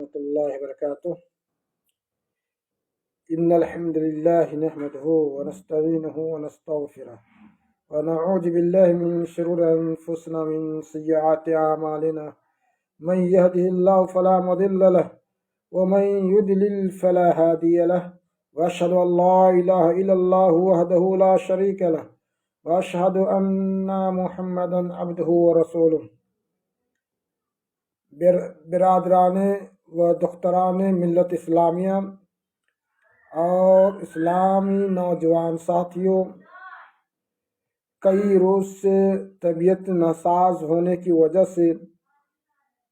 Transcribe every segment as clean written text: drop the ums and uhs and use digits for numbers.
ورحمة الله وبركاته. إن الحمد لله نحمده ونستعينه ونستغفره ونعوذ بالله من شرور أنفسنا من سيئات أعمالنا. من يهده الله فلا مضل له ومن يضلل فلا هادي له، وأشهد أن لا إله إلا الله وحده لا شريك له، وأشهد أن محمدا عبده ورسوله. برادران و دختران ملت اسلامیہ اور اسلامی نوجوان ساتھیوں، کئی روز سے طبیعت ناساز ہونے کی وجہ سے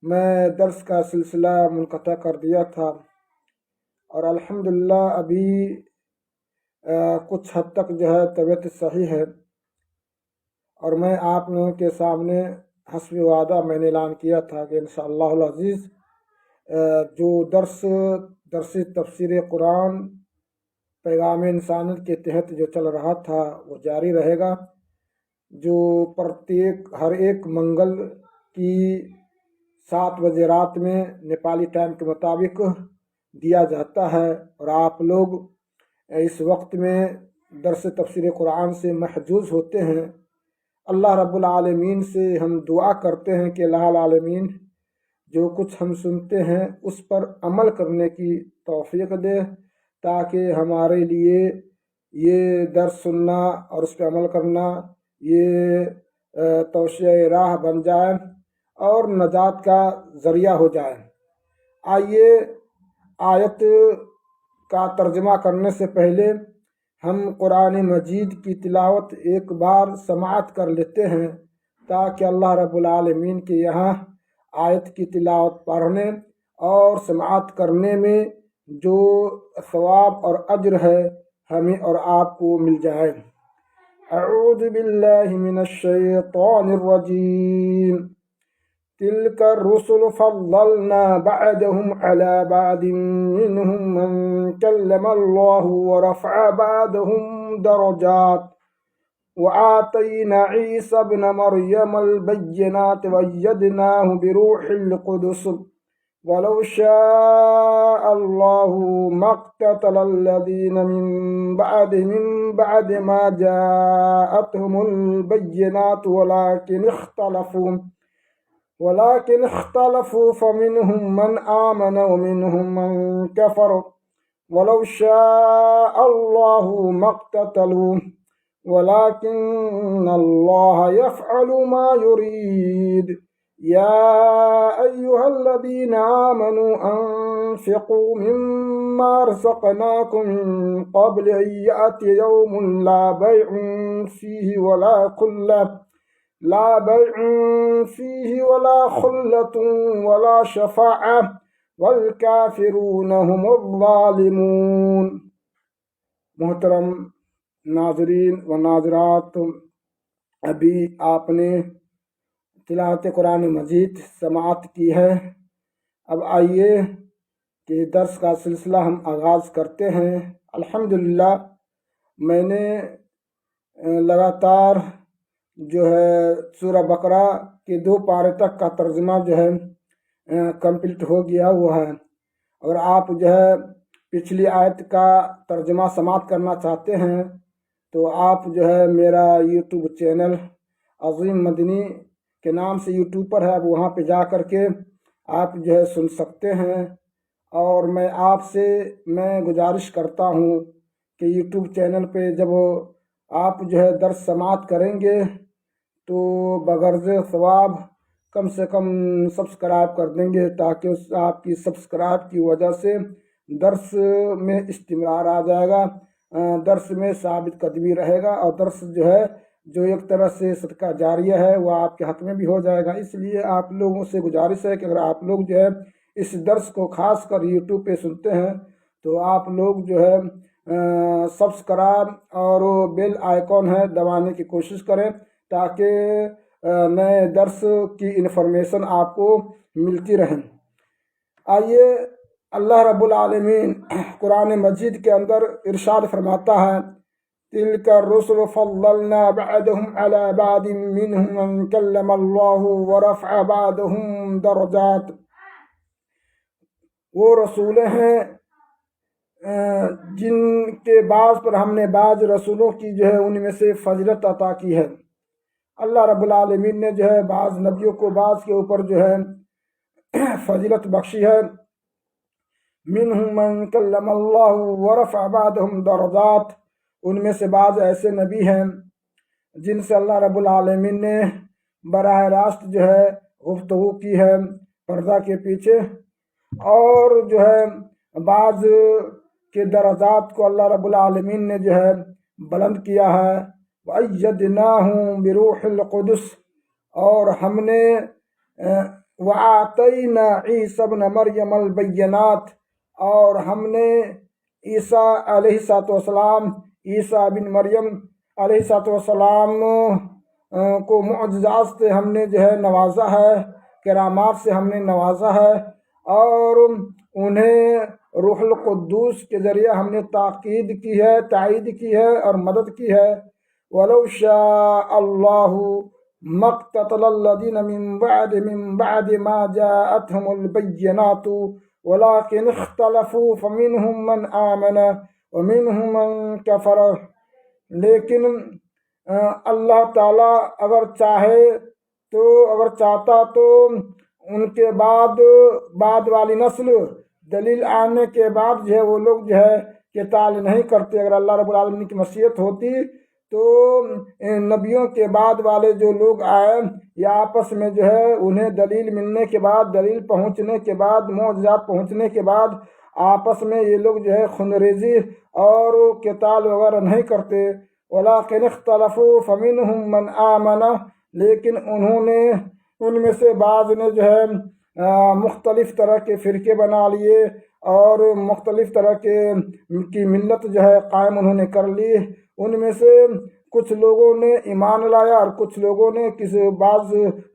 میں درس کا سلسلہ منقطع کر دیا تھا، اور الحمدللہ ابھی کچھ حد تک جو ہے طبیعت صحیح ہے، اور میں آپ لوگوں کے سامنے حسب وعدہ میں نے اعلان کیا تھا کہ انشاءاللہ العزیز جو درس تفسیر قرآن پیغام انسانیت کے تحت جو چل رہا تھا وہ جاری رہے گا، جو ہر ایک منگل کی 7 بجے رات میں نیپالی ٹائم کے مطابق دیا جاتا ہے، اور آپ لوگ اس وقت میں درس تفسیر قرآن سے محجوز ہوتے ہیں۔ اللہ رب العالمین سے ہم دعا کرتے ہیں کہ اللہ العالمین جو کچھ ہم سنتے ہیں اس پر عمل کرنے کی توفیق دے، تاکہ ہمارے لیے یہ درس سننا اور اس پہ عمل کرنا یہ توسیع راہ بن جائے اور نجات کا ذریعہ ہو جائے۔ آئیے آیت کا ترجمہ کرنے سے پہلے ہم قرآن مجید کی تلاوت ایک بار سماعت کر لیتے ہیں، تاکہ اللہ رب العالمین کے یہاں آیت کی تلاوت پڑھنے اور سماعت کرنے میں جو ثواب اور اجر ہے ہمیں اور آپ کو مل جائے۔ اعوذ باللہ من الشیطان الرجیم۔ تلک الرسل فضلنا بعدهم على بعد منهم من كلم الله ورفع بعدهم درجات وآتينا عيسى ابن مريم البينات وأيدناه بروح القدس ولو شاء الله ما اقتتل الذين من بعد ما جاءتهم البينات ولكن اختلفوا فمنهم من آمن ومنهم من كفر ولو شاء الله ما اقتتلوا ولكن الله يفعل ما يريد۔ يا أيها الذين آمنوا أنفقوا مما رزقناكم من قبل أن يأتي يوم لا بيع فيه ولا خلة ولا شفاعة والكافرون هم الظالمون۔ محترم ناظرین و ناظرات، ابھی آپ نے تلاوت قرآن مجید سماعت کی ہے۔ اب آئیے کہ درس کا سلسلہ ہم آغاز کرتے ہیں۔ الحمدللہ میں نے لگاتار جو ہے سورہ بقرہ کے 2 پارے تک کا ترجمہ جو ہے کمپلیٹ ہو گیا ہوا ہے، اور آپ جو ہے پچھلی آیت کا ترجمہ سماعت کرنا چاہتے ہیں تو آپ جو ہے میرا یوٹیوب چینل عظیم مدنی کے نام سے یوٹیوب پر ہے، اب وہاں پہ جا کر کے آپ جو ہے سن سکتے ہیں۔ اور میں آپ سے گزارش کرتا ہوں کہ یوٹیوب چینل پہ جب آپ جو ہے درس سماعت کریں گے تو بغرض ثواب کم سے کم سبسکرائب کر دیں گے، تاکہ اس آپ کی سبسکرائب کی وجہ سے درس میں استمرار آ جائے گا، درس میں ثابت قدمی رہے گا، اور درس جو ایک طرح سے صدقہ جاریہ ہے وہ آپ کے حق میں بھی ہو جائے گا۔ اس لیے آپ لوگوں سے گزارش ہے کہ اگر آپ لوگ جو ہے اس درس کو خاص کر یوٹیوب پہ سنتے ہیں تو آپ لوگ جو ہے سبسکرائب اور بیل آئیکن ہے دبانے کی کوشش کریں، تاکہ نئے درس کی انفارمیشن آپ کو ملتی رہیں۔ آئیے اللہ رب العالمین قرآن مجید کے اندر ارشاد فرماتا ہے، تلک الرسل فضلنا بعدهم على بعد منهم من كلم الله ورفع بعدهم درجات۔ وہ رسول ہیں جن کے بعض پر ہم نے بعض رسولوں کی جو ہے ان میں سے فضیلت عطا کی ہے۔ اللہ رب العالمین نے جو ہے بعض نبیوں کو بعض کے اوپر جو ہے فضیلت بخشی ہے۔ منہم من کلم اللہ ورفع بعضهم درجات، ان میں سے بعض ایسے نبی ہیں جن سے اللہ رب العالمین نے براہ راست جو ہے گفتگو کی ہے پردہ کے پیچھے، اور جو ہے بعض کے درجات کو اللہ رب العالمین نے جو ہے بلند کیا ہے۔ وَأَيَّدْنَاهُ بِرُوحِ الْقُدُسِ، اور ہم نے وَآتَيْنَا عِيسَى ابْنَ مَرْيَمَ الْبَيِّنَاتِ، اور ہم نے عیسیٰ علیہ السلام، عیسیٰ بن مریم علیہ السلام کو معجزات سے ہم نے جو ہے نوازا ہے، کرامات سے ہم نے نوازا ہے، اور انہیں روح القدس کے ذریعے ہم نے تاکید کی ہے، تائید کی ہے اور مدد کی ہے۔ وَلَوْ شَاءَ اللَّهُ مَا اقْتَتَلَ الَّذِينَ مِن بَعْدِ مَا جَاءَتْهُمُ الْبَيِّنَاتُ وَلَٰكِنِ اخْتَلَفُوا فَمِنْهُم مَّنْ آمَنَ وَمِنْهُم مَّن كَفَرَ، لیکن اللہ تعالیٰ اگر چاہتا تو ان کے بعد والی نسل دلیل آنے کے بعد جو ہے وہ لوگ جو ہے قتال نہیں کرتے۔ اگر اللہ رب العالمین کی مشیت ہوتی تو نبیوں کے بعد والے جو لوگ آئے یا آپس میں جو ہے انہیں دلیل ملنے کے بعد، دلیل پہنچنے کے بعد، معجزات پہنچنے کے بعد آپس میں یہ لوگ جو ہے خونریزی اور قتال وغیرہ نہیں کرتے۔ وَلَٰكِنِ اخْتَلَفُوا فَمِنْهُم مَّنْ آمَنَ، لیکن انہوں نے ان میں سے بعض نے جو ہے مختلف طرح کے فرقے بنا لیے اور مختلف طرح کی ملت جو ہے قائم انہوں نے کر لی۔ ان میں سے کچھ لوگوں نے ایمان لایا اور کچھ لوگوں نے بعض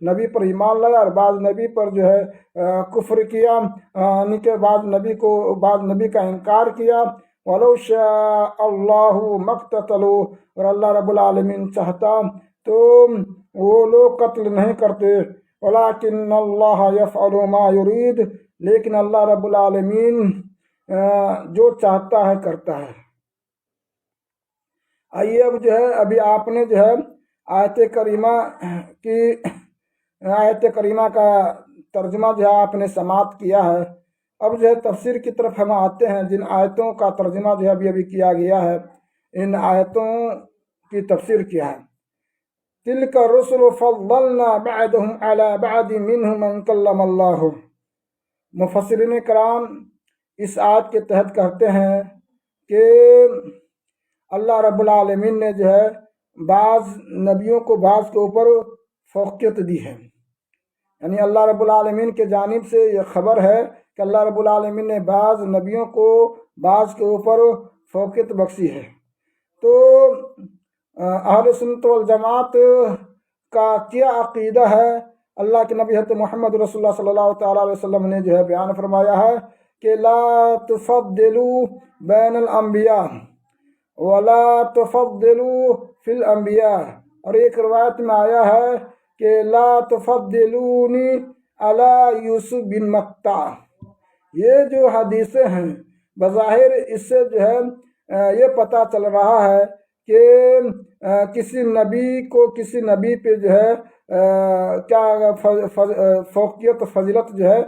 نبی پر ایمان لایا اور بعض نبی پر جو ہے کفر کیا، یعنی کہ بعض نبی کا انکار کیا۔ وَلَوْ شَاءَ اللَّهُ مَا اقْتَتَلُوا، اور اللہ رب العالمین چاہتا تو وہ لوگ قتل نہیں کرتے۔ وَلَٰكِنَّ اللَّهَ يَفْعَلُ مَا يُرِيدُ، لیکن اللہ رب العالمین جو چاہتا ہے کرتا ہے۔ آئیے اب جو ہے ابھی آپ نے جو ہے آیت کریمہ کا ترجمہ جو ہے آپ نے سماعت کیا ہے۔ اب جو ہے تفسیر کی طرف ہم آتے ہیں۔ جن آیتوں کا ترجمہ جو ہے ابھی کیا گیا ہے، ان آیتوں کی تفسیر کیا ہے۔ تِلْكَ الرُّسُلُ فَضَّلْنَا بَعْضَهُمْ عَلَىٰ بَعْضٍ مِّنْهُم مَّن كَلَّمَ اللَّهُ، مفسرین کرام اس آیت کے تحت کہتے ہیں کہ اللہ رب العالمین نے جو ہے بعض نبیوں کو بعض کے اوپر فوقیت دی ہے، یعنی اللہ رب العالمین کے جانب سے یہ خبر ہے کہ اللہ رب العالمین نے بعض نبیوں کو بعض کے اوپر فوقیت بخشی ہے۔ تو اہل سنت والجماعت کا کیا عقیدہ ہے؟ اللہ کے نبی حضرت محمد رسول اللہ صلی اللہ تعالیٰ علیہ وسلم نے جو ہے بیان فرمایا ہے کہ لا تفضلوا بین الانبیاء ولا تفضلوا فی الانبیاء، اور ایک روایت میں آیا ہے کہ لا تفضلونی علی یوسف بن متہ۔ یہ جو حدیثیں ہیں بظاہر اس سے جو ہے یہ پتہ چل رہا ہے کہ کسی نبی پہ جو ہے کیا فوقیت فضیلت جو ہے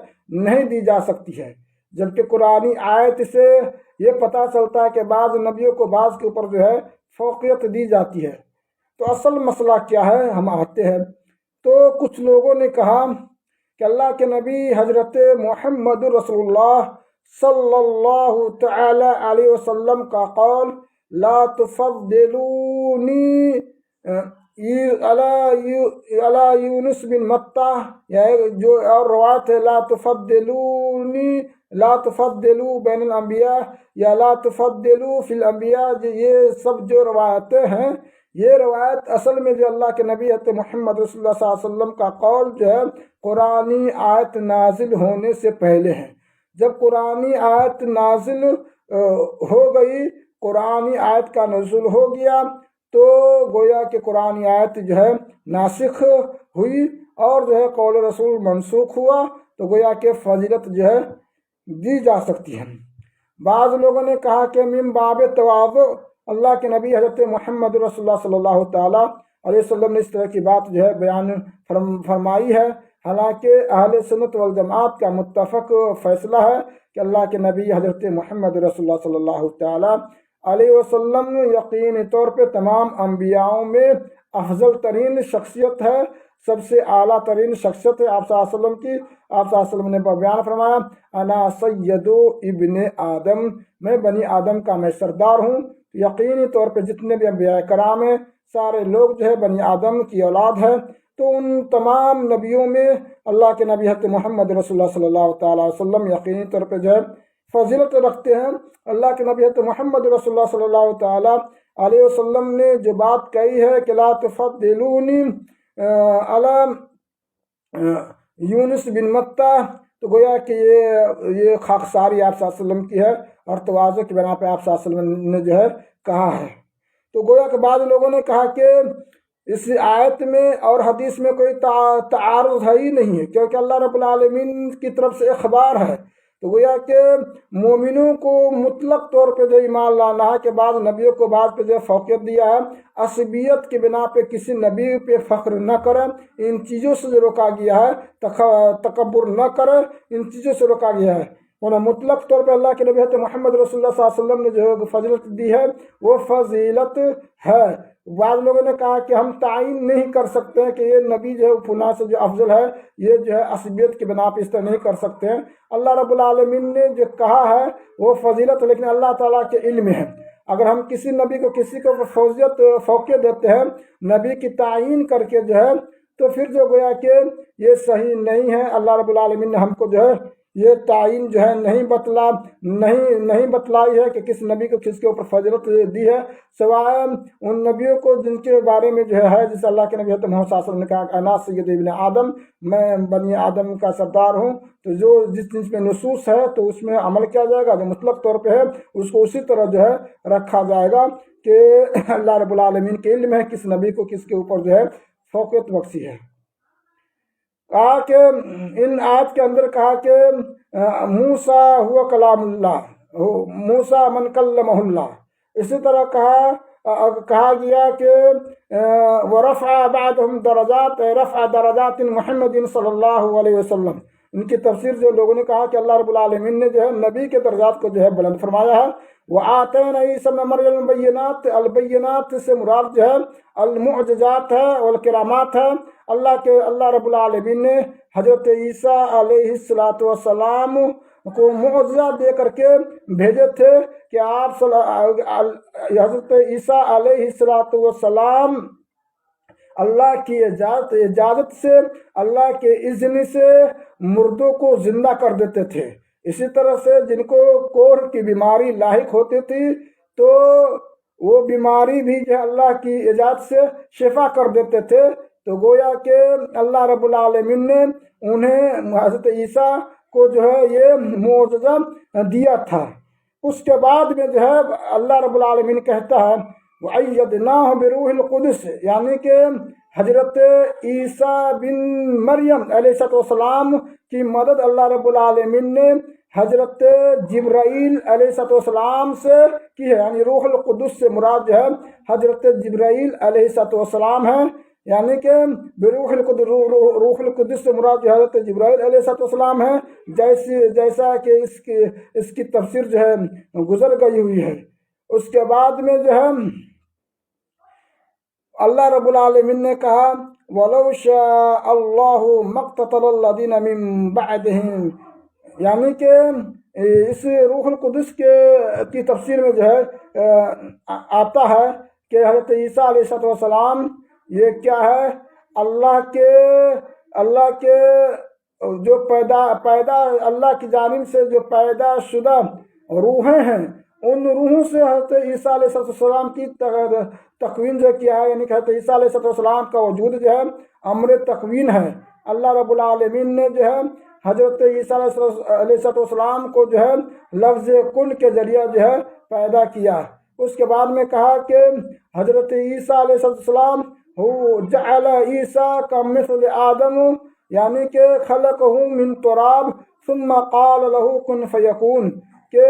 نہیں دی جا سکتی ہے، جبکہ قرآنی آیت سے یہ پتہ چلتا ہے کہ بعض نبیوں کو بعض کے اوپر جو ہے فوقیت دی جاتی ہے۔ تو اصل مسئلہ کیا ہے، ہم آتے ہیں۔ تو کچھ لوگوں نے کہا کہ اللہ کے نبی حضرت محمد رسول اللہ صلی اللہ تعالی علیہ وسلم کا قول لا تفضلونی علی یونس بن متہ، یا جو اور روایت ہے لا تفضلوا بین الانبیاء یا لا تفضلوا فی الانبیاء، یہ سب جو روایتیں ہیں یہ روایت اصل میں جو اللہ کے نبی حضرت محمد رسول اللہ صلی اللہ علیہ وسلم کا قول جو ہے قرآنی آیت نازل ہونے سے پہلے ہے۔ جب قرآنی آیت نازل ہو گئی، قرآنی آیت کا نزول ہو گیا، تو گویا کہ قرآنی آیت جو ہے ناسخ ہوئی اور جو ہے قول رسول منسوخ ہوا، تو گویا کہ فضیلت جو ہے دی جا سکتی ہے۔ بعض لوگوں نے کہا کہ من باب تواضع اللہ کے نبی حضرت محمد رسول اللہ صلی اللہ تعالیٰ علیہ وسلم نے اس طرح کی بات جو ہے بیان فرمائی ہے، حالانکہ اہل سنت والجماعت کا متفق فیصلہ ہے کہ اللہ کے نبی حضرت محمد رسول اللہ صلی اللہ تعالیٰ علیہ وسلم یقینی طور پہ تمام انبیاؤں میں افضل ترین شخصیت ہے، سب سے اعلیٰ ترین شخصیت ہے آپ صلی اللہ علیہ وسلم کی۔ آپ صلی اللہ علیہ وسلم نے بیان فرمایا انا سید ابن آدم، میں بنی آدم کا میں سردار ہوں۔ یقینی طور پہ جتنے بھی انبیاء کرام ہیں سارے لوگ جو ہے بنی آدم کی اولاد ہے، تو ان تمام نبیوں میں اللہ کے نبی حضرت محمد رسول اللہ صلی اللہ تعالیٰ علیہ وسلم یقینی طور پہ جو ہے فضیلت رکھتے ہیں۔ اللہ کے نبی حضرت محمد رسول اللہ صلی اللہ تعالیٰ علیہ وسلم نے جو بات کہی ہے کہ لا تفضلونی علی یونس بن متہ، تو گویا کہ یہ خاکساری آپ صلی اللہ علیہ وسلم کی ہے اور تواضع کی بنا پہ آپ صلی اللہ علیہ وسلم نے جو ہے کہا ہے۔ تو گویا کہ بعض لوگوں نے کہا کہ اس آیت میں اور حدیث میں کوئی تعارض ہے ہی نہیں ہے، کیونکہ اللہ رب العالمین کی طرف سے اخبار ہے، تو گویا کہ مومنوں کو مطلق طور پہ جو ایمان لانا ہے کہ بعض نبیوں کو بعض پہ جو فوقیت دیا ہے، عصبیت کی بنا پہ کسی نبی پہ فخر نہ کریں، ان چیزوں سے جو روکا گیا ہے، تکبر نہ کریں، ان چیزوں سے روکا گیا ہے۔ انہوں مطلق طور پہ اللہ کے نبی حضرت محمد رسول اللہ صلی اللہ علیہ وسلم نے جو فضیلت دی ہے وہ فضیلت ہے۔ بعض لوگوں نے کہا کہ ہم تعین نہیں کر سکتے ہیں کہ یہ نبی جو ہے فلاں سے جو افضل ہے، یہ جو ہے عصبیت کی بنا پہ اس طرح نہیں کر سکتے ہیں۔ اللہ رب العالمین نے جو کہا ہے وہ فضیلت، لیکن اللہ تعالیٰ کے علم ہے۔ اگر ہم کسی نبی کو کسی کو فوقیت دیتے ہیں نبی کی تعین کر کے جو ہے، تو پھر جو گویا کہ یہ صحیح نہیں ہے۔ اللہ رب العالمین نے ہم کو جو ہے یہ تعین جو ہے نہیں بتلائی ہے کہ کس نبی کو کس کے اوپر فضیلت دی ہے، سوائے ان نبیوں کو جن کے بارے میں جو ہے جسے اللہ کے نبی حضرت محمد صلی اللہ علیہ وسلم نے کہا کہ انا سید ابن آدم، میں بنی آدم کا سردار ہوں۔ تو جو جس چیز میں نصوص ہے تو اس میں عمل کیا جائے گا، جو مطلق طور پہ ہے اس کو اسی طرح جو ہے رکھا جائے گا کہ اللہ رب العالمین کے علم ہے کس نبی کو کس کے اوپر جو ہے فوقیت بخشی ہے۔ کہا کہ ان آیت کے اندر کہا کہ موسیٰ ہوا کلام اللہ، موسیٰ من کلمہ اللہ، اسی طرح کہا گیا کہ ورفع بعضهم درجات، رفع درجات محمد صلی اللہ علیہ وسلم۔ ان کی تفسیر جو لوگوں نے کہا کہ اللہ رب العالمین نے جو ہے نبی کے درجات کو جو ہے بلند فرمایا ہے۔ وآتینا عیسی ابن مریم البینات، البینات سے مراد جو ہے المعجزات ہے والکرامات ہے۔ اللہ رب العالمین نے حضرت عیسیٰ علیہ السلام کو معجزہ دے کر کے بھیجے تھے کہ آپ حضرت عیسیٰ علیہ السلام اللہ کی اجازت سے، اللہ کے اذن سے مردوں کو زندہ کر دیتے تھے۔ اسی طرح سے جن کو کوڑھ کی بیماری لاحق ہوتی تھی تو وہ بیماری بھی جو اللہ کی اجازت سے شفا کر دیتے تھے۔ تو گویا کہ اللہ رب العالمین نے انہیں حضرت عیسیٰ کو جو ہے یہ معجزہ دیا تھا۔ اس کے بعد میں جو ہے اللہ رب العالمین کہتا ہے وَأَيَّدْنَاهُ بِرُوحِ الْقُدُسِ، یعنی کہ حضرت عیسیٰ بن مریم علیہ السلام کی مدد اللہ رب العالمین نے حضرت جبرائیل علیہ السلام سے کی ہے، یعنی روح القدس سے مراد جو ہے حضرت جبرائیل علیہ السلام ہے، یعنی کہ بروح القدس، روح القدس سے مراد جو حضرت جبرائیل علیہ السلام ہے، جیسا کہ اس کی تفسیر جو ہے گزر گئی ہوئی ہے۔ اس کے بعد میں جو ہے اللہ رب العالمین نے کہا وَلَوْ شَاءَ اللَّهُ مَا اقْتَتَلَ الَّذِينَ مِن بَعْدِهِمْ، یعنی کہ اس روح القدس کی تفسیر میں جو ہے آتا ہے کہ حضرت عیسیٰ علیہ السلام یہ کیا ہے، اللہ کے جو پیدا اللہ کی جانب سے جو پیدا شدہ روحیں ہیں، ان روحوں سے حضرت عیسیٰ علیہ السلام کی تکوین جو کیا ہے، یعنی کہ حضرت عیسیٰ علیہ السلام کا وجود جو ہے امر تکوین ہے۔ اللہ رب العالمین نے جو ہے حضرت عیسیٰ علیہ السلام کو جو ہے لفظ کن کے ذریعہ جو ہے پیدا کیا۔ اس کے بعد میں کہا کہ حضرت عیسیٰ علیہ السلام جعل عیسیٰ کا مثل آدم، یعنی کہ خلقہ من تراب ثم قال له کن فیکون، کہ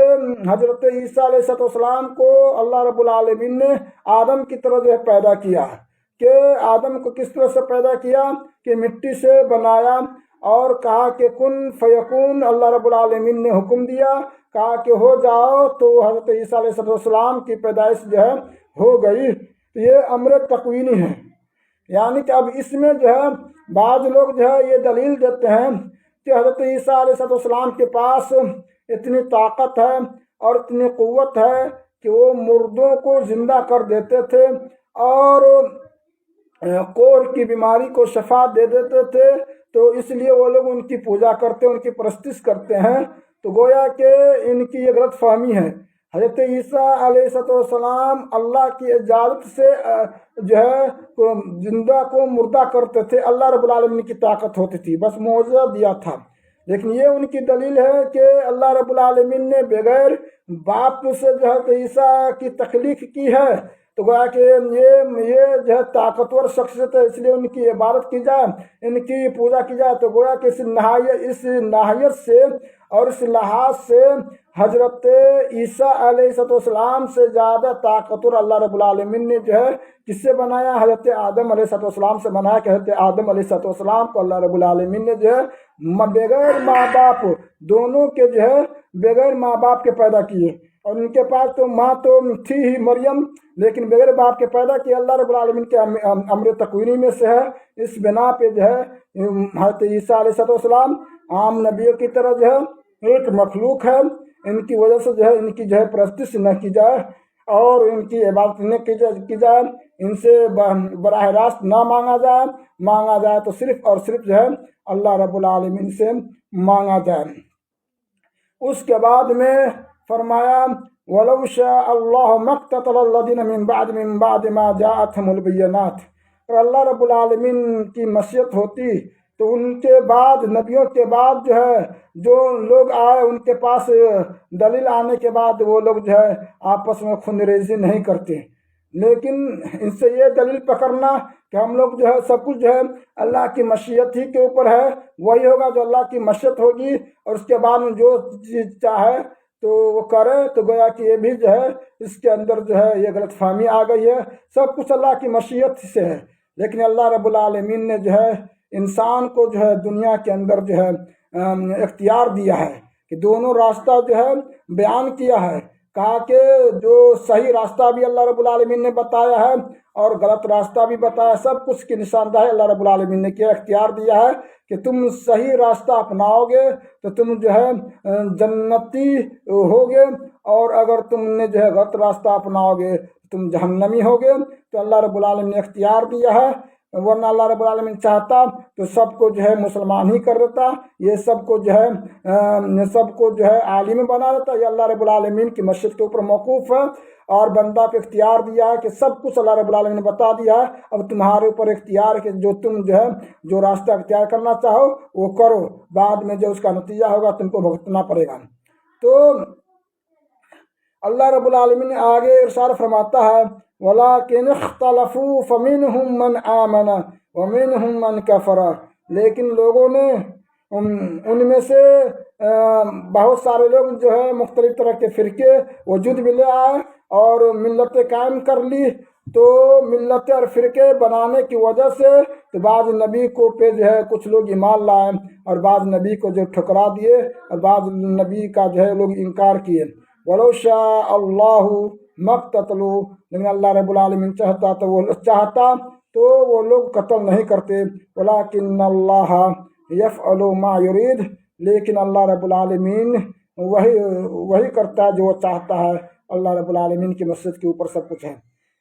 حضرت عیسیٰ علیہ السلام کو اللہ رب العالمین نے آدم کی طرح جو ہے پیدا کیا، کہ آدم کو کس طرح سے پیدا کیا کہ مٹی سے بنایا اور کہا کہ کن فیکون، اللہ رب العالمین نے حکم دیا، کہا کہ ہو جاؤ، تو حضرت عیسیٰ علیہ السلام کی پیدائش جو ہے ہو گئی۔ یہ امر تکوینی ہے، یعنی کہ اب اس میں جو ہے بعض لوگ جو ہے یہ دلیل دیتے ہیں کہ حضرت عیسیٰ علیہ السلام کے پاس اتنی طاقت ہے اور اتنی قوت ہے کہ وہ مردوں کو زندہ کر دیتے تھے اور کوڑ کی بیماری کو شفا دے دیتے تھے، تو اس لیے وہ لوگ ان کی پوجا کرتے ہیں، ان کی پرستش کرتے ہیں۔ تو گویا کہ ان کی یہ غلط فہمی ہے۔ حضرت عیسیٰ علیہ السلام اللہ کی اجازت سے جو ہے زندہ کو مردہ کرتے تھے، اللہ رب العالمین کی طاقت ہوتی تھی، بس معجزہ دیا تھا۔ لیکن یہ ان کی دلیل ہے کہ اللہ رب العالمین نے بغیر باپ سے جو ہے عیسیٰ کی تخلیق کی ہے، تو گویا کہ یہ جو ہے طاقتور شخصیت ہے، اس لیے ان کی عبادت کی جائے، ان کی پوجا کی جائے۔ تو گویا کہ اس ناحیت سے اور اس لحاظ سے حضرت عیسیٰ علیہ السلام سے زیادہ طاقتور اللہ رب العالمین نے جو ہے کس سے بنایا؟ حضرت آدم علیہ السلام سے بنایا، کہ حضرت آدم علیہ السلام کو اللہ رب العالمین نے جو ہے بغیر ماں باپ دونوں کے جو ہے بغیر ماں باپ کے پیدا کیے، اور ان کے پاس تو ماں تو تھی ہی مریم، لیکن بغیر باپ کے پیدا کیے۔ اللہ رب العالمین کے امر تکوینی میں سے ہے۔ اس بنا پہ جو ہے حضرت عیسیٰ علیہ السلام عام نبیوں کی طرح جو ہے ایک مخلوق ہے، ان کی وجہ سے جو ہے ان کی جو ہے پرستش نہ کی جائے اور ان کی عبادت نہ کی جائے، ان سے براہ راست نہ مانگا جائے تو صرف اور صرف جو ہے اللہ رب العالمین سے مانگا جائے۔ اس کے بعد میں فرمایا وَلَوْ شَاءَ اللَّهُ مَا اقْتَتَلَ الَّذِينَ مِن بَعْدِ مَا جَاءَتْهُمُ الْبَيِّنَاتُ، اور اللہ رب العالمین کی مشیت ہوتی تو ان کے بعد، نبیوں کے بعد جو ہے جو لوگ آئے ان کے پاس دلیل آنے کے بعد وہ لوگ جو ہے آپس میں خون ریزی نہیں کرتے، لیکن ان سے یہ دلیل پکڑنا کہ ہم لوگ جو ہے سب کچھ جو ہے اللہ کی مشیت ہی کے اوپر ہے، وہی ہوگا جو اللہ کی مشیت ہوگی، اور اس کے بعد میں جو چیز چاہے تو وہ کرے، تو گویا کہ یہ بھی جو ہے اس کے اندر جو ہے یہ غلط فہمی آ گئی ہے۔ سب کچھ اللہ کی مشیت سے ہے، لیکن اللہ رب العالمین نے جو ہے انسان کو جو ہے دنیا کے اندر جو ہے اختیار دیا ہے کہ دونوں راستہ جو ہے بیان کیا ہے، کہا کہ جو صحیح راستہ بھی اللہ رب العالمین نے بتایا ہے اور غلط راستہ بھی بتایا، سب کچھ کی نشاندہی اللہ رب العالمین نے کیا اختیار دیا ہے کہ تم صحیح راستہ اپناؤ گے تو تم جو ہے جنتی ہوگے، اور اگر تم نے جو ہے غلط راستہ اپناؤ گے تم جہنمی ہوگے۔ تو اللہ رب العالمین نے اختیار دیا ہے، ورنہ اللہ رب العالمین چاہتا تو سب کو جو ہے مسلمان ہی کر دیتا، یہ سب کو جو ہے عالم بنا دیتا۔ یہ اللہ رب العالمین کی مشیت کے اوپر موقوف ہے، اور بندہ کو اختیار دیا ہے کہ سب کچھ اللہ رب العالمین نے بتا دیا ہے، اب تمہارے اوپر اختیار ہے کہ جو تم جو ہے جو راستہ اختیار کرنا چاہو وہ کرو، بعد میں جو اس کا نتیجہ ہوگا تم کو بھگتنا پڑے گا۔ تو اللہ رب العالمین آگے ارشاد فرماتا ہے وَلَٰكِنِ اخْتَلَفُوا فَمِنْهُمْ مَنْ آمَنَ وَمِنْهُمْ مَنْ كَفَرَ، لیکن لوگوں نے ان میں سے بہت سارے لوگ جو ہے مختلف طرح کے فرقے وجود میں لے آئے اور ملتیں قائم کر لی، تو ملتیں اور فرقے بنانے کی وجہ سے تو بعض نبی کو پہ جو ہے کچھ لوگ ایمان لائے اور بعض نبی کو جو ٹھکرا دیے اور بعض نبی کا جو ہے لوگ انکار کیے۔ وَلَوْ شَاءَ اللَّهُ مَا اقْتَتَلُوا، لیکن اللہ رب العالمین چاہتا تو وہ لوگ قتل نہیں کرتے، وَلَٰكِنَّ اللَّهَ يَفْعَلُ مَا يُرِيدُ، لیکن اللہ رب العالمین وہی کرتا ہے جو وہ چاہتا ہے۔ اللہ رب العالمین کی مشیت کے اوپر سب کچھ ہے۔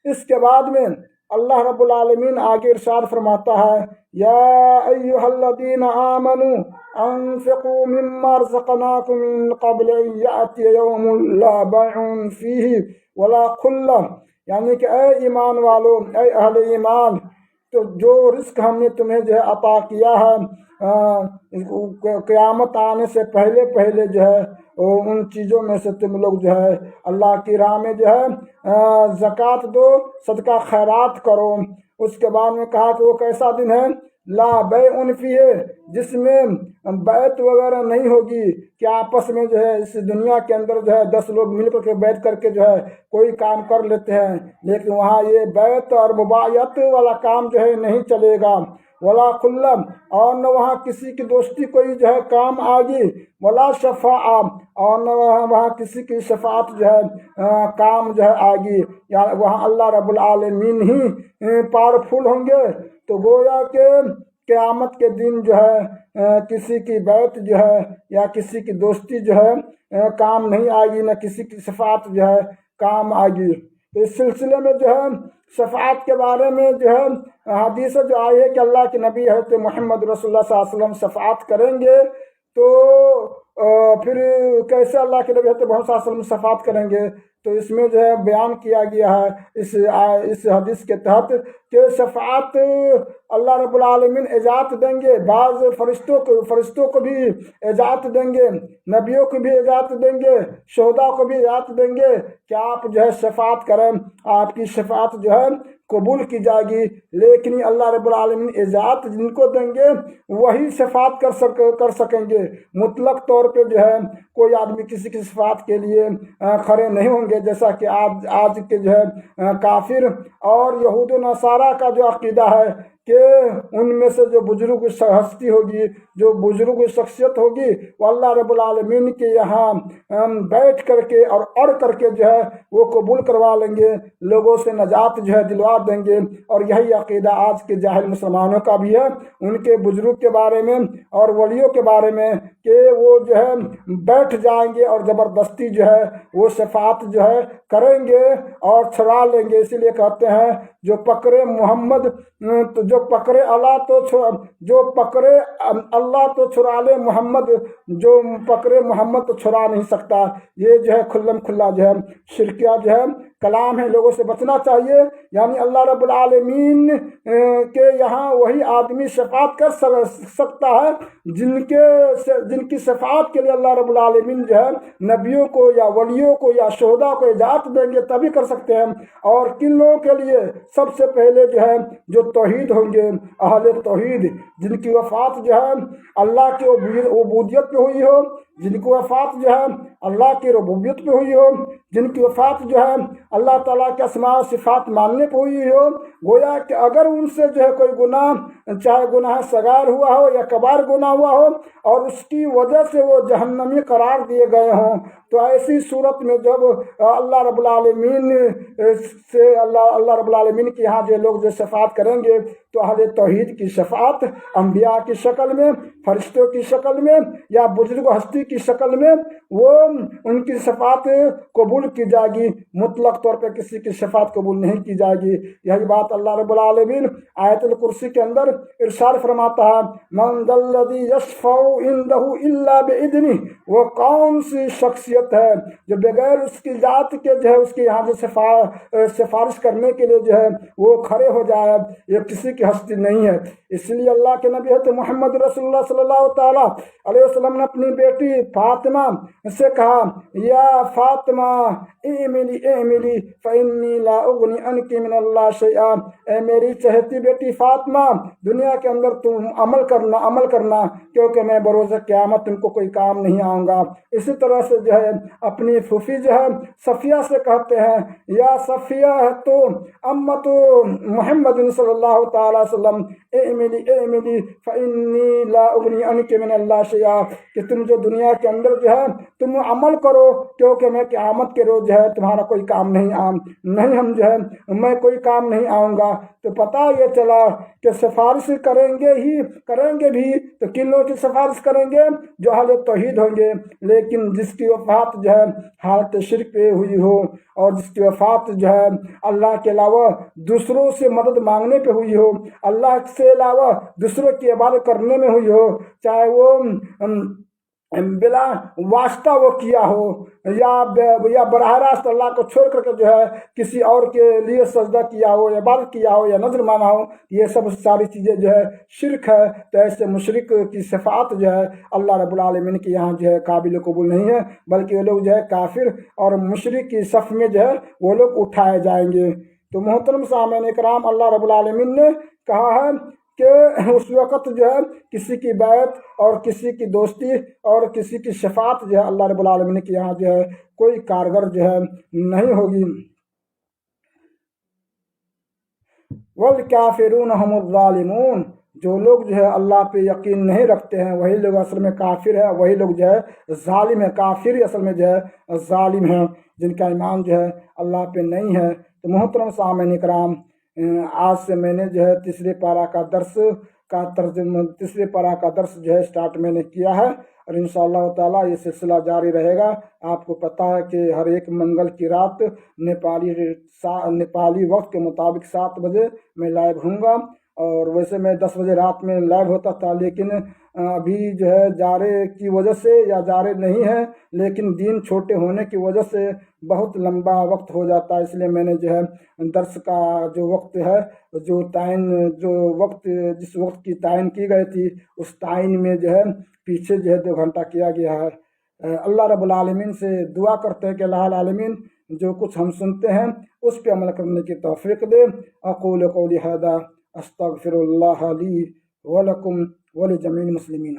اس کے بعد میں اللہ رب العالمین آگے ارشاد فرماتا ہے یا ایھا الذین آمنوا انفقوا مما رزقناکم من قبل ان یأتی یوم لا بیع فیہ ولا خلہ، یعنی کہ اے ایمان والو، اے اہل ایمان، تو جو رزق ہم نے تمہیں جو ہے عطا کیا ہے قیامت آنے سے پہلے جو ہے ان چیزوں میں سے تم لوگ جو ہے اللہ کی راہ میں جو ہے زکوٰۃ دو، صدقہ خیرات کرو۔ اس کے بعد میں کہا کہ وہ کیسا دن ہے لا بیع فیہ، جس میں بیعت وغیرہ نہیں ہوگی کہ آپس میں جو ہے اس دنیا کے اندر جو ہے 10 لوگ مل کر کے بیٹھ کر کے جو ہے کوئی کام کر لیتے ہیں، لیکن وہاں یہ بیعت اور مبایعت والا کام جو ہے نہیں چلے گا۔ ولا خلم، اور نہ وہاں کسی کی دوستی کوئی جو ہے کام آگی، ولا شفاعہ، اور نہ وہاں کسی کی شفاعت جو ہے کام جو ہے آگی، یا وہاں اللہ رب العالمین ہی پاورفل ہوں گے۔ تو گویا کہ قیامت کے دن جو ہے کسی کی بیعت جو ہے یا کسی کی دوستی جو ہے کام نہیں آئے گی، نہ کسی کی شفاعت جو ہے کام آئے گی۔ تو اس سلسلے میں جو ہے شفاعت کے بارے میں جو ہے حدیث جو آئی ہے کہ اللہ کے نبی حضرت محمد رسول اللہ صلی اللہ علیہ وسلم شفاعت کریں گے، تو پھر کیسے اللہ کے نبی حضرت محمد صلی اللہ علیہ وسلم شفاعت کریں گے؟ تو اس میں جو ہے بیان کیا گیا ہے اس حدیث کے تحت کہ شفاعت اللہ رب العالمین اجازت دیں گے، بعض فرشتوں کو بھی اجازت دیں گے، نبیوں کو بھی اجازت دیں گے، شہداء کو بھی اجازت دیں گے کہ آپ جو ہے شفاعت کریں، آپ کی شفاعت جو ہے قبول کی جائے گی۔ لیکن اللہ رب العالمین اجازت جن کو دیں گے وہی شفاعت کر سکیں گے۔ مطلق طور پہ جو ہے کوئی آدمی کسی کی شفاعت کے لیے کھڑے نہیں ہوں گے، جیسا کہ آج کے جو ہے کافر اور یہود و نصارہ کا جو عقیدہ ہے کہ ان میں سے جو بزرگ ہستی ہوگی، جو بزرگ شخصیت ہوگی، وہ اللہ رب العالمین کے یہاں بیٹھ کر کے اور اڑ کر کے جو ہے وہ قبول کروا لیں گے، لوگوں سے نجات جو ہے دلوا دیں گے۔ اور یہی عقیدہ آج کے جاہل مسلمانوں کا بھی ہے، ان کے بزرگ کے بارے میں اور ولیوں کے بارے میں، کہ وہ جو ہے بیٹھ جائیں گے اور زبردستی جو ہے وہ شفاعت جو ہے کریں گے اور چھڑا لیں گے۔ اسی لیے کہتے ہیں جو پکڑے محمد تو جو پکڑے اللہ تو چھڑا لے محمد، جو پکڑے محمد تو چھڑا نہیں سکتا۔ یہ جو ہے کھلم کھلا جو ہے شرکیہ جو ہے کلام ہے، لوگوں سے بچنا چاہیے۔ یعنی اللہ رب العالمین کے یہاں وہی آدمی شفاعت کر سکتا ہے جن کی شفاعت کے لیے اللہ رب العالمین جو ہے نبیوں کو یا ولیوں کو یا شہداء کو اجازت دیں گے، تبھی کر سکتے ہیں۔ اور کن لوگوں کے لیے؟ سب سے پہلے جو ہے جو توحید ہوں گے، اہل توحید، جن کی وفات جو ہے اللہ کی عبودیت پہ ہوئی ہو، جن کی وفات جو ہے اللہ کی ربوبیت پہ ہوئی ہو، جن کی وفات جو ہے اللہ تعالیٰ کے اسماء و صفات ماننے پہ ہوئی ہو۔ گویا کہ اگر ان سے جو ہے کوئی گناہ، چاہے گناہ صغیر ہوا ہو یا کبار گناہ ہوا ہو، اور اس کی وجہ سے وہ جہنمی قرار دیے گئے ہوں، تو ایسی صورت میں جب اللہ رب العالمین کے یہاں جو لوگ جو شفاعت کریں گے، تو اہل توحید کی شفاعت انبیاء کی شکل میں، فرشتوں کی شکل میں یا بزرگ ہستی کی شکل میں وہ ان کی شفاعت قبول کی جائے گی۔ مطلق طور پہ کسی کی شفاعت قبول نہیں کی جائے گی۔ یہی بات اللہ رب العالمین آیت الکرسی کے اندر ارشاد فرماتا ہے، من ذا الذی یشفع عندہ الا باذنہ، وہ کون سی شخصیت ہے جو بغیر اس کی ذات کے جو ہے اس کے یہاں جو سفارش کرنے کے لیے جو ہے وہ کھڑے ہو جائے؟ یہ کسی کی ہستی نہیں ہے۔ اس لیے اللہ کے نبی حضرت محمد رسول اللہ صلی اللہ تعالیٰ علیہ وسلم نے اپنی بیٹی فاطمہ سے کہا، یا فاطمہ اعملی فانی لا اغنی عنک من اللہ شیئا، اے میری چہتی بیٹی فاطمہ، دنیا کے اندر تم عمل کرنا کیونکہ میں بروز قیامت تم کو کوئی کام نہیں آؤں گا۔ اسی طرح سے جو ہے اپنی پھوپھی جو ہے صفیہ سے کہتے ہیں، یا صفیہ تو امت محمد صلی اللہ تعالیٰ وسلم اعملی فانی لا اغنی عنک من اللہ شیئا، کہ تم جو دنیا کے اندر جو ہے تم عمل کرو کیونکہ میں قیامت کے روز جو ہے تمہارا کوئی کام میں کوئی کام نہیں آؤں گا۔ تو پتہ یہ چلا کہ سفارش کریں گے بھی تو کن لوگوں کی سفارش کریں گے؟ جو اہل توحید ہوں گے، لیکن جس کی وفات جو ہے حالت شرک پہ ہوئی ہو، اور جس کی وفات جو ہے اللہ کے علاوہ دوسروں سے مدد مانگنے پہ ہوئی ہو، اللہ سے علاوہ دوسروں کی عبادت کرنے میں ہوئی ہو، چاہے وہ بلا واسطہ وہ کیا ہو یا براہ راست اللہ کو چھوڑ کر کے جو ہے کسی اور کے لیے سجدہ کیا ہو، عبادت کیا ہو یا نظر مانا ہو، یہ سب ساری چیزیں جو ہے شرک ہے۔ تو ایسے مشرک کی شفاعت جو ہے اللہ رب العالمین کے یہاں جو ہے قابل قبول نہیں ہے، بلکہ وہ لوگ جو ہے کافر اور مشرک کی صف میں جو ہے وہ لوگ اٹھائے جائیں گے۔ تو محترم سامعین کرام، اللہ رب العالمین نے کہا ہے کہ اس وقت جو ہے کسی کی بیعت اور کسی کی دوستی اور کسی کی شفاعت جو ہے اللہ رب العالمین کے یہاں جو ہے کوئی کارگر جو ہے نہیں ہوگی۔ والکافرون هم الظالمون، جو لوگ جو ہے اللہ پہ یقین نہیں رکھتے ہیں وہی لوگ اصل میں کافر ہے، وہی لوگ جو ہے ظالم ہے۔ کافر اصل میں جو ہے ظالم ہیں، جن کا ایمان جو ہے اللہ پہ نہیں ہے۔ تو محترم سامعین کرام، آج سے میں نے جو ہے تیسرے پارہ کا درس جو ہے اسٹارٹ میں نے کیا ہے، اور انشاءاللہ تعالیٰ یہ سلسلہ جاری رہے گا۔ آپ کو پتہ ہے کہ ہر ایک منگل کی رات نیپالی وقت کے مطابق 7 بجے میں لائیو ہوں گا، اور ویسے میں 10 بجے رات میں لائیو ہوتا تھا، لیکن ابھی جو ہے جارے کی وجہ سے یا جارے نہیں ہے، لیکن دن چھوٹے ہونے کی وجہ سے بہت لمبا وقت ہو جاتا ہے، اس لیے میں نے جو ہے درس کا جو وقت ہے جس وقت کی تعین کی گئی تھی اس تعین میں جو ہے پیچھے جو ہے 2 گھنٹہ کیا گیا ہے۔ اللہ رب العالمین سے دعا کرتے ہیں کہ اللہ العالمین جو کچھ ہم سنتے ہیں اس پہ عمل کرنے کی توفیق دے۔ اقول قولی ھذا استغفر اللہ لی ولکم ولجمیع المسلمین۔